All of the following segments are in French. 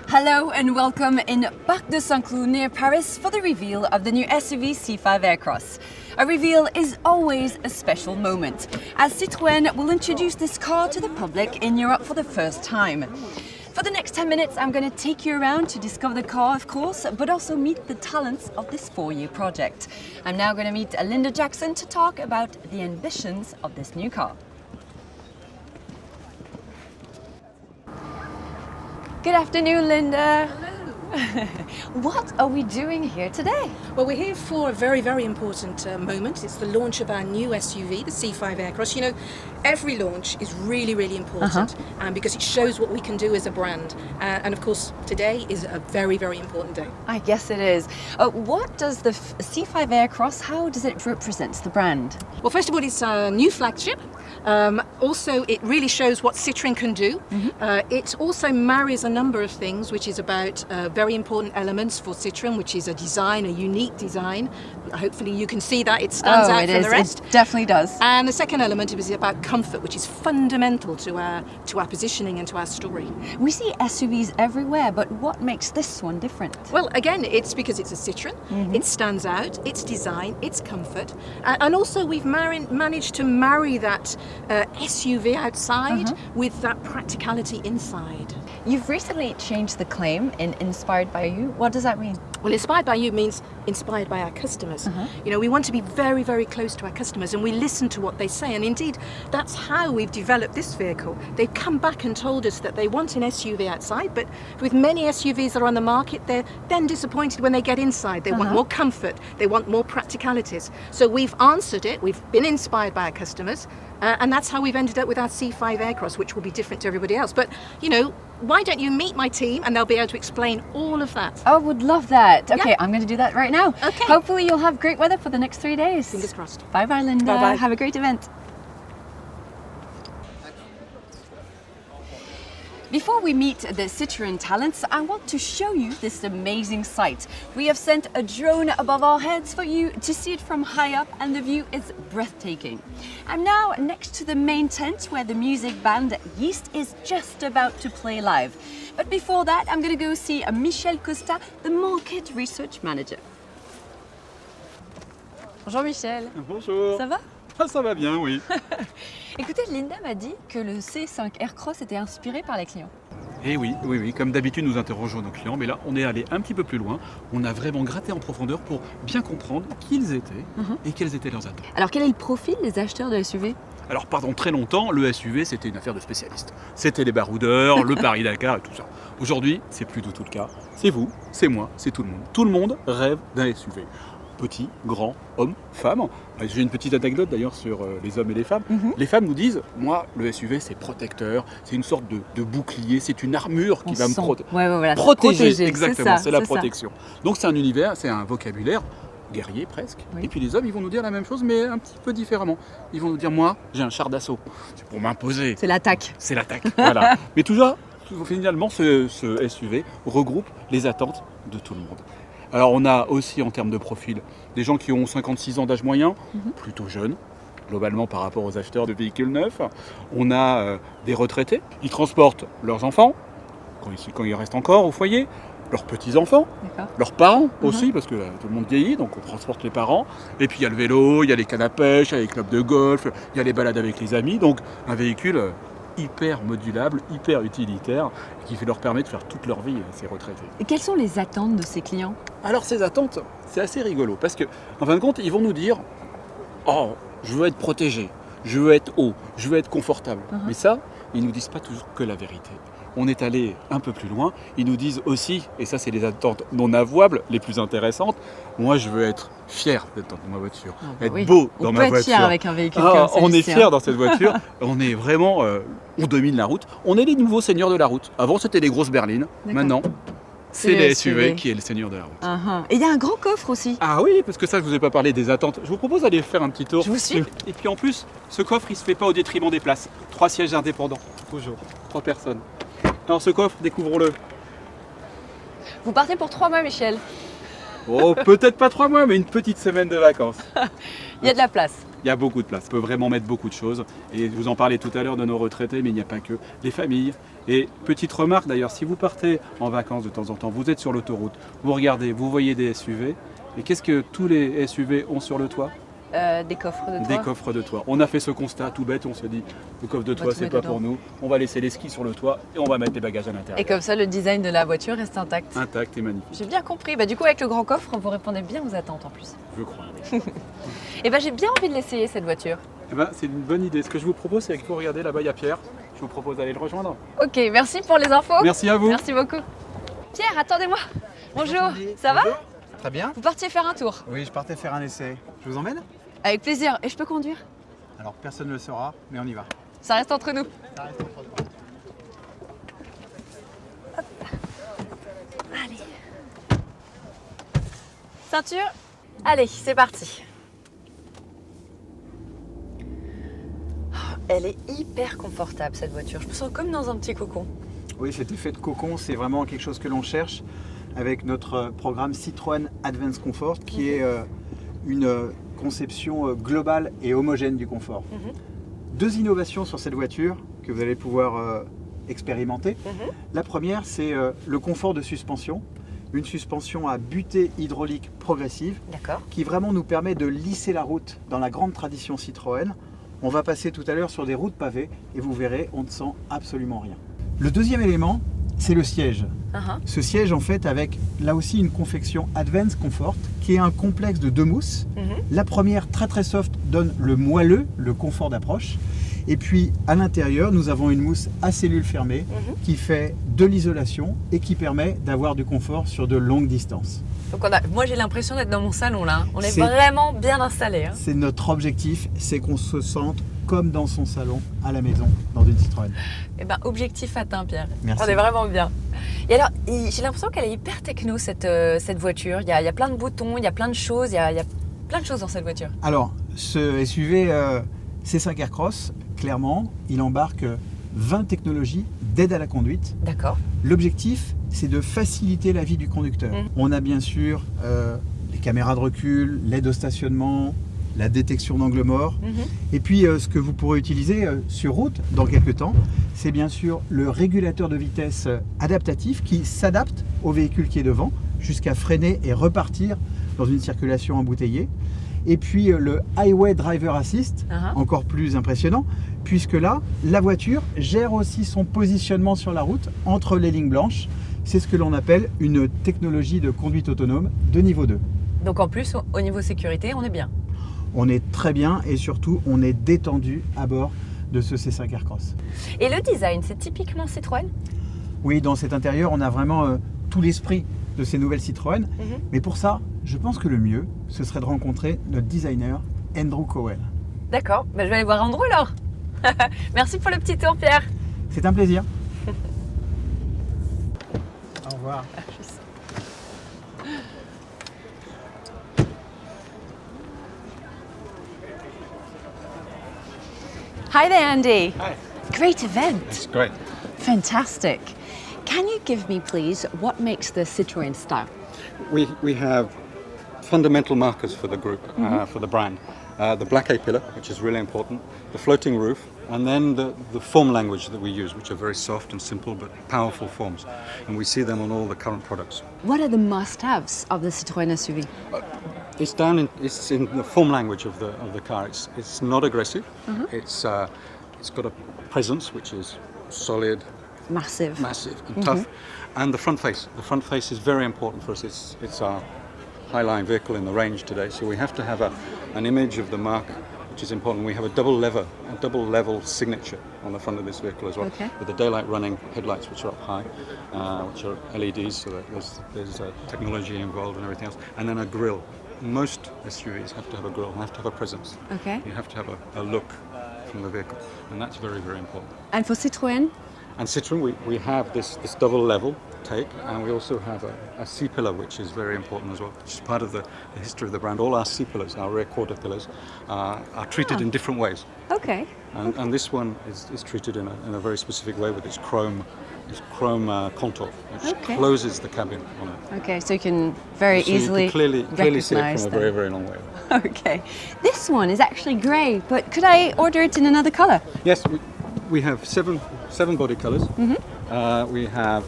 Hello and welcome in Parc de Saint-Cloud near Paris for the reveal of the new SUV C5 Aircross. A reveal is always a special moment, as Citroën will introduce this car to the public in Europe for the first time. For the next 10 minutes, I'm going to take you around to discover the car, of course, but also meet the talents of this 4-year project. I'm now going to meet Linda Jackson to talk about the ambitions of this new car. Good afternoon, Linda. What are we doing here today? Well, we're here for a very, very important moment. It's the launch of our new SUV, the C5 Aircross. You know, every launch is really, really important because it shows what we can do as a brand. And of course, today is a very, very important day. I guess it is. What does the C5 Aircross, how does it represent the brand? Well, first of all, it's a new flagship. Also, it really shows what Citroën can do. It also marries a number of things, which is about very important elements for Citroën, which is a design, a unique design. Hopefully you can see that it stands out from the rest. It definitely does. And the second element is about comfort, which is fundamental to our positioning and to our story. We see SUVs everywhere, but what makes this one different? Well, again, it's because it's a Citroën. It stands out, its design, its comfort. And also we've managed to marry that SUV outside with that practicality inside. You've recently changed the claim in Inspired by You. What does that mean? Well, Inspired by You means inspired by our customers. You know, we want to be very, very close to our customers and we listen to what they say. And indeed, that's how we've developed this vehicle. They've come back and told us that they want an SUV outside, but with many SUVs that are on the market, they're then disappointed when they get inside. They want more comfort. They want more practicalities. So we've answered it. We've been inspired by our customers. And that's how we've ended up with our C5 Aircross, which will be different to everybody else. But, you know, why don't you meet my team and they'll be able to explain all of that. I would love that. Okay, I'm going to do that right now. Okay. Hopefully you'll have great weather for the next 3 days. Fingers crossed. Bye-bye, Linda. Bye-bye. Have a great event. Before we meet the Citroën talents, I want to show you this amazing sight. We have sent a drone above our heads for you to see it from high up, and the view is breathtaking. I'm now next to the main tent where the music band Yeast is just about to play live. But before that, I'm going to go see Michel Costa, the Market Research Manager. Bonjour Michel. Bonjour. Ça va? Ah, ça va bien, oui. Écoutez, Linda m'a dit que le C5 Aircross était inspiré par les clients. Et oui, comme d'habitude nous interrogeons nos clients, mais là on est allé un petit peu plus loin. On a vraiment gratté en profondeur pour bien comprendre qui ils étaient et quelles étaient leurs attentes. Alors quel est le profil des acheteurs de SUV? Alors pendant très longtemps, le SUV c'était une affaire de spécialistes. C'était les baroudeurs, le Paris-Dakar et tout ça. Aujourd'hui, c'est plus du tout le cas. C'est vous, c'est moi, c'est tout le monde. Tout le monde rêve d'un SUV. Petit, grand, homme, femme. J'ai une petite anecdote d'ailleurs sur les hommes et les femmes. Les femmes nous disent, moi, le SUV c'est protecteur, c'est une sorte de bouclier, c'est une armure qui va me protéger. Exactement, c'est la protection. Donc c'est un univers, c'est un vocabulaire guerrier presque. Et puis les hommes, ils vont nous dire la même chose, mais un petit peu différemment. Ils vont nous dire, moi, j'ai un char d'assaut, c'est pour m'imposer. C'est l'attaque. C'est l'attaque, voilà. Mais toujours, finalement, ce SUV regroupe les attentes de tout le monde. Alors on a aussi en termes de profil des gens qui ont 56 ans d'âge moyen, plutôt jeunes, globalement par rapport aux acheteurs de véhicules neufs. On a des retraités, ils transportent leurs enfants, quand ils restent encore au foyer, leurs petits-enfants, leurs parents aussi, parce que tout le monde vieillit, donc on transporte les parents. Et puis il y a le vélo, il y a les cannes à pêche, il y a les clubs de golf, il y a les balades avec les amis, donc un véhicule hyper modulable, hyper utilitaire, qui leur permet de faire toute leur vie, ces retraités. Et quelles sont les attentes de ces clients? Alors ces attentes, c'est assez rigolo, parce que en fin de compte, ils vont nous dire « Oh, je veux être protégé, je veux être haut, je veux être confortable ». Mais ça, ils ne nous disent pas toujours que la vérité. On est allé un peu plus loin, ils nous disent aussi, et ça c'est les attentes non avouables, les plus intéressantes, moi je veux être fier d'être dans ma voiture, être beau dans ma voiture. On peut être fier avec un véhicule comme celui-ci. On est fier dans cette voiture, on est vraiment, on domine la route, on est les nouveaux seigneurs de la route. Avant c'était les grosses berlines, maintenant c'est les SUV qui est le seigneur de la route. Et il y a un grand coffre aussi. Ah oui, parce que ça je vous ai pas parlé des attentes. Je vous propose d'aller faire un petit tour. Je vous suis. Et puis en plus, ce coffre il se fait pas au détriment des places. 3 sièges indépendants, toujours, 3 personnes. Alors ce coffre, découvrons-le. Vous partez pour 3 mois, Michel. Oh, peut-être pas 3 mois, mais une petite semaine de vacances. Il y a de la place. Il y a beaucoup de place, on peut vraiment mettre beaucoup de choses. Et vous en parlez tout à l'heure de nos retraités, mais il n'y a pas que les familles. Et petite remarque d'ailleurs, si vous partez en vacances de temps en temps, vous êtes sur l'autoroute, vous regardez, vous voyez des SUV. Et qu'est-ce que tous les SUV ont sur le toit? Des coffres de toit. Des coffres de toit. On a fait ce constat tout bête, on se dit, le coffre de toit c'est pas pour nous, on va laisser les skis sur le toit et on va mettre les bagages à l'intérieur. Et comme ça, le design de la voiture reste intact. Intact et magnifique. J'ai bien compris. Bah, du coup, avec le grand coffre, vous répondez bien aux attentes en plus. Je crois. Et bah, j'ai bien envie de l'essayer cette voiture. Eh ben, c'est une bonne idée. Ce que je vous propose, c'est que vous regardez là-bas, il y a Pierre. Je vous propose d'aller le rejoindre. Ok, merci pour les infos. Merci à vous. Merci beaucoup. Pierre, attendez-moi. Bonjour, ça va? Très bien. Vous partiez faire un tour? Oui, je partais faire un essai. Je vous emmène? Avec plaisir. Et je peux conduire? Alors personne ne le saura, mais on y va. Ça reste entre nous. Ça reste entre nous. Allez. Ceinture? Allez, c'est parti. Elle est hyper confortable cette voiture. Je me sens comme dans un petit cocon. Oui, cet effet de cocon, c'est vraiment quelque chose que l'on cherche avec notre programme Citroën Advanced Comfort, qui est une conception globale et homogène du confort. Deux innovations sur cette voiture que vous allez pouvoir expérimenter. La première, c'est le confort de suspension. Une suspension à butée hydraulique progressive qui vraiment nous permet de lisser la route dans la grande tradition Citroën. On va passer tout à l'heure sur des routes pavées et vous verrez, on ne sent absolument rien. Le deuxième élément, c'est le siège. Ce siège, en fait, avec là aussi une confection Advanced Comfort qui est un complexe de deux mousses. La première, très très soft, donne le moelleux, le confort d'approche. Et puis à l'intérieur, nous avons une mousse à cellules fermées qui fait de l'isolation et qui permet d'avoir du confort sur de longues distances. Donc moi j'ai l'impression d'être dans mon salon là. On est vraiment bien installé. Hein. C'est notre objectif, c'est qu'on se sente comme dans son salon à la maison, dans une Citroën. Eh ben, objectif atteint, Pierre. Merci. On est vraiment bien. Et alors, j'ai l'impression qu'elle est hyper techno cette voiture. Il y a plein de boutons, il y a plein de choses, il y a plein de choses dans cette voiture. Alors, ce SUV C5 Aircross, clairement, il embarque 20 technologies d'aide à la conduite. D'accord. L'objectif, c'est de faciliter la vie du conducteur. On a bien sûr les caméras de recul, l'aide au stationnement, la détection d'angle mort. Et puis, ce que vous pourrez utiliser sur route dans quelques temps, c'est bien sûr le régulateur de vitesse adaptatif qui s'adapte au véhicule qui est devant jusqu'à freiner et repartir dans une circulation embouteillée. Et puis le Highway Driver Assist, encore plus impressionnant, puisque là, la voiture gère aussi son positionnement sur la route entre les lignes blanches. C'est ce que l'on appelle une technologie de conduite autonome de niveau 2. Donc en plus, au niveau sécurité, on est bien. On est très bien et surtout, on est détendu à bord de ce C5 Aircross. Et le design, c'est typiquement Citroën? Oui, dans cet intérieur, on a vraiment tout l'esprit de ces nouvelles Citroën. Mais pour ça, je pense que le mieux, ce serait de rencontrer notre designer, Andrew Cowell. D'accord, je vais aller voir Andrew alors. Merci pour le petit tour, Pierre. C'est un plaisir. Au revoir. Hi there, Andy. Hi. Great event. It's great. Fantastic. Can you give me, please, what makes the Citroën style? We have fundamental markers for the group, for the brand. The black A-pillar, which is really important, the floating roof, and then the form language that we use, which are very soft and simple but powerful forms. And we see them on all the current products. What are the must-haves of the Citroën SUV? It's in the form language of the car. It's not aggressive. It's got a presence which is solid, Massive. and tough, and the front face. The front face is very important for us. It's our high-line vehicle in the range today, so we have to have an image of the mark, which is important. We have a double level signature on the front of this vehicle as well, with the daylight running headlights, which are up high, which are LEDs, so that there's technology involved and everything else, and then a grille. Most SUVs have to have a grille, have to have a presence. Okay. You have to have a look from the vehicle, and that's very, very important. And for Citroën? And Citroën, we have this double level take, and we also have a C-pillar, which is very important as well, which is part of the history of the brand. All our C-pillars, our rear quarter pillars, are treated in different ways. Okay. And this one is treated in a very specific way with its chrome contour, which closes the cabin on it. Okay, so you can very So easily you can clearly see it recognize from a them. very, very long way. Okay. This one is actually grey, but could I order it in another colour? Yes, we have seven body colors. We have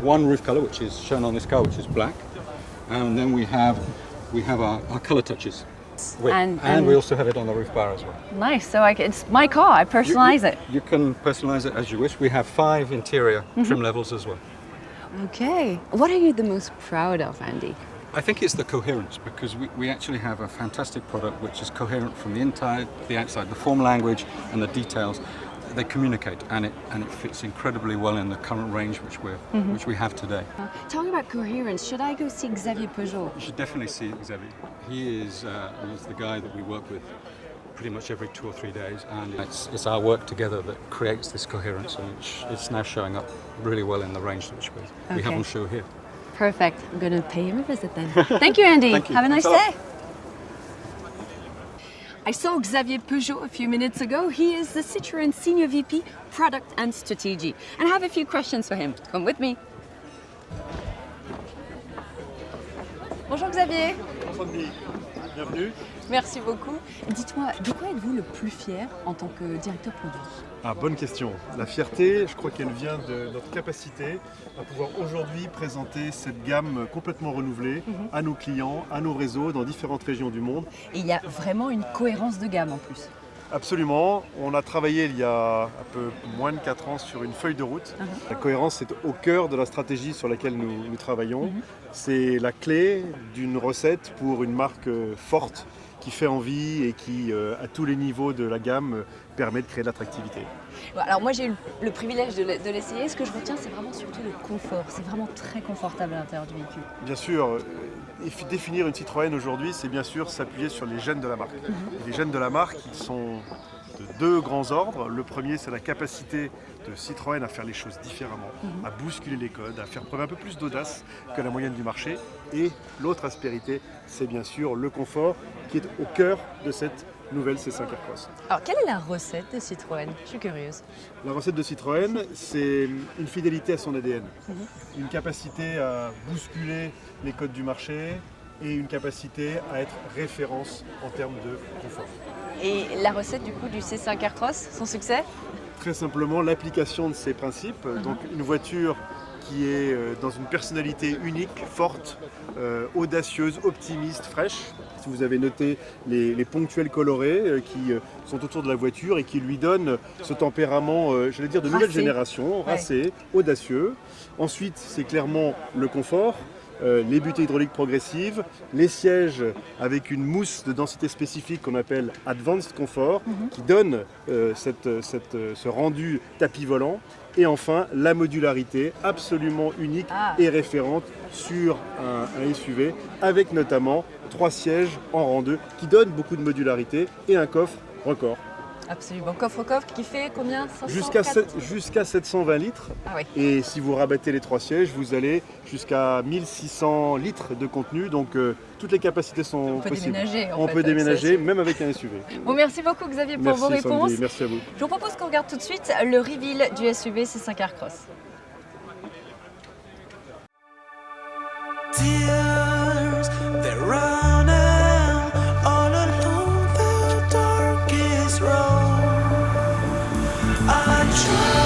one roof color, which is shown on this car, which is black, and then we have our color touches. And we also have it on the roof bar as well. Nice. So it's my car. I personalise it. You can personalize it as you wish. We have 5 interior trim levels as well. Okay. What are you the most proud of, Andy? I think it's the coherence, because we actually have a fantastic product which is coherent from the inside, the outside, the form language and the details. They communicate, and it fits incredibly well in the current range which we have today. Talking about coherence, should I go see Xavier Peugeot? You should definitely see Xavier. He's the guy that we work with pretty much every 2 or 3 days, and it's our work together that creates this coherence, and it's now showing up really well in the range which we have on show here. Perfect. I'm going to pay him a visit then. Thank you, Andy. Thank you. Have a nice Thanks a lot. day. I saw Xavier Peugeot a few minutes ago. He is the Citroën Senior VP, Product and Strategy. And I have a few questions for him. Come with me. Bonjour Xavier. Bienvenue. Merci beaucoup. Dites-moi, de quoi êtes-vous le plus fier en tant que directeur produit? Ah, bonne question. La fierté, je crois qu'elle vient de notre capacité à pouvoir aujourd'hui présenter cette gamme complètement renouvelée à nos clients, à nos réseaux dans différentes régions du monde. Et il y a vraiment une cohérence de gamme en plus. Absolument. On a travaillé il y a un peu moins de 4 ans sur une feuille de route. La cohérence est au cœur de la stratégie sur laquelle nous travaillons. C'est la clé d'une recette pour une marque forte qui fait envie et qui, à tous les niveaux de la gamme, permet de créer de l'attractivité. Alors moi j'ai eu le privilège de l'essayer. Ce que je retiens, c'est vraiment surtout le confort. C'est vraiment très confortable à l'intérieur du véhicule. Bien sûr, définir une Citroën aujourd'hui, c'est bien sûr s'appuyer sur les gènes de la marque. Les gènes de la marque, ils sont de 2 grands ordres. Le premier, c'est la capacité de Citroën à faire les choses différemment, à bousculer les codes, à faire preuve un peu plus d'audace que la moyenne du marché. Et l'autre aspérité, c'est bien sûr le confort qui est au cœur de cette nouvelle C5 Aircross. Alors quelle est la recette de Citroën? Je suis curieuse. La recette de Citroën, c'est une fidélité à son ADN, une capacité à bousculer les codes du marché et une capacité à être référence en termes de confort. Et la recette du coup du C5 Aircross, son succès? Très simplement, l'application de ces principes, donc une voiture qui est dans une personnalité unique, forte, audacieuse, optimiste, fraîche. Si vous avez noté les ponctuels colorés qui sont autour de la voiture et qui lui donnent ce tempérament, j'allais dire, de nouvelle génération, racé, audacieux. Ensuite, c'est clairement le confort. Les butées hydrauliques progressives, les sièges avec une mousse de densité spécifique qu'on appelle Advanced Comfort, qui donne ce rendu tapis volant. Et enfin, la modularité absolument unique et référente sur un SUV, avec notamment 3 sièges en rang 2 qui donnent beaucoup de modularité et un coffre record. Absolument. Coffre-coffre qui fait combien? 500, Jusqu'à 720 litres. Ah oui. Et si vous rabattez les 3 sièges, vous allez jusqu'à 1600 litres de contenu. Donc toutes les capacités sont possibles. On peut déménager même avec un SUV. Bon, merci beaucoup Xavier pour Merci, vos réponses. Sandy, merci à vous. Je vous propose qu'on regarde tout de suite le reveal du SUV C5 Aircross. Tears, they're running all along the darkest road. I try.